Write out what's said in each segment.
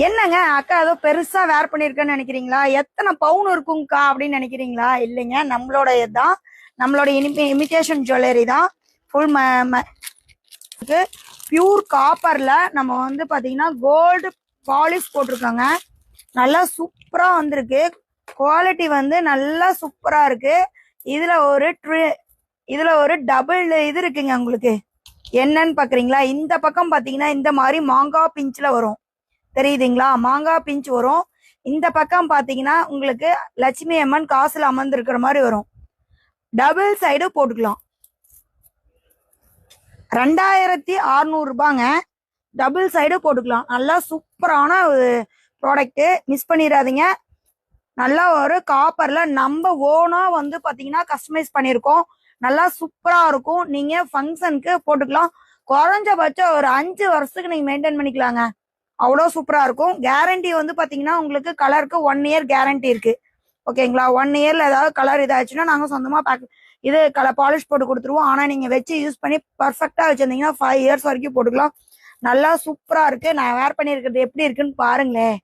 என்னங்க அக்கா ஏதோ பெருசா வேர் பண்ணிருக்கேன்னு நினைக்கிறீங்களா? எத்தனை பவுன் இருக்குங்கக்கா அப்படின்னு நினைக்கிறீங்களா? இல்லைங்க, நம்மளோட இதுதான். நம்மளோட இமிடேஷன் ஜுவல்லரி தான். ஃபுல் பியூர் காப்பர்ல நம்ம வந்து பாத்தீங்கன்னா கோல்டு பாலிஷ் போட்டிருக்கோங்க. நல்லா சூப்பரா வந்திருக்கு. குவாலிட்டி வந்து நல்லா சூப்பரா இருக்கு. இதுல ஒரு இதுல ஒரு டபுள் இது இருக்குங்க. உங்களுக்கு என்னன்னு பாக்குறீங்களா? இந்த பக்கம் பாத்தீங்கன்னா இந்த மாதிரி மாங்காய் பிஞ்சில் வரும், தெரியுதுங்களா? மாங்காய் பிஞ்சு வரும். இந்த பக்கம் பாத்தீங்கன்னா உங்களுக்கு லட்சுமி அம்மன் காசுல அமர்ந்திருக்கிற மாதிரி வரும். டபுள் சைடு போட்டுக்கலாம். 2600 ரூபாங்க. டபுள் சைடு போட்டுக்கலாம். நல்லா சூப்பரான ப்ராடக்ட், மிஸ் பண்ணிடாதீங்க. நல்லா ஒரு காப்பர்ல நம்ம ஓனா வந்து பாத்தீங்கன்னா கஸ்டமைஸ் பண்ணிருக்கோம். நல்லா சூப்பரா இருக்கும். நீங்க ஃபங்க்ஷனுக்கு போட்டுக்கலாம். குறைஞ்சபட்சம் ஒரு 5 வருஷத்துக்கு நீங்க மெயின்டைன் பண்ணிக்கலாங்க. அவ்வளோ சூப்பரா இருக்கும். கேரண்டி வந்து பாத்தீங்கன்னா உங்களுக்கு கலருக்கு 1 இயர் கேரண்டி இருக்கு. ஓகேங்களா? 1 இயர்ல ஏதாவது கலர் இதாச்சுன்னா நாங்க சொந்தமா இது கலர் பாலிஷ் போட்டு கொடுத்துருவோம். ஆனா நீங்க வச்சு யூஸ் பண்ணி பர்ஃபெக்டா வச்சிருந்தீங்கன்னா 5 இயர்ஸ் வரைக்கும் போட்டுக்கலாம். நல்லா சூப்பரா இருக்கு. நான் வேர் பண்ணிருக்கிறது எப்படி இருக்குன்னு பாருங்களேன்.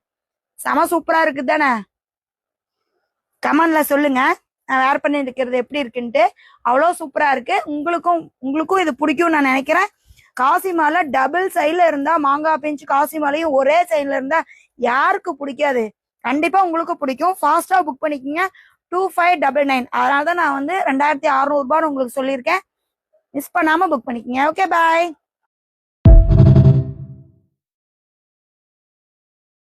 செம சூப்பரா இருக்கு தானே? கமெண்ட்ல சொல்லுங்க நான் வேர் பண்ணி இருக்கிறது எப்படி இருக்குன்ட்டு. அவ்வளோ சூப்பரா இருக்கு. உங்களுக்கும் இது பிடிக்கும் நான் நினைக்கிறேன். காசி மாலை டபுள் சைட்ல இருந்தா, மாங்காய் பிஞ்சு காசி மாலையும் ஒரே சைட்ல இருந்தா யாருக்கு பிடிக்காது? கண்டிப்பா உங்களுக்கு பிடிக்கும். ஃபாஸ்டா புக் பண்ணிக்கோங்க. 2599. அதனாலதான் நான் வந்து 2600 ரூபான்னு உங்களுக்கு சொல்லியிருக்கேன். மிஸ் பண்ணாம புக் பண்ணிக்கோங்க. ஓகே, பாய்.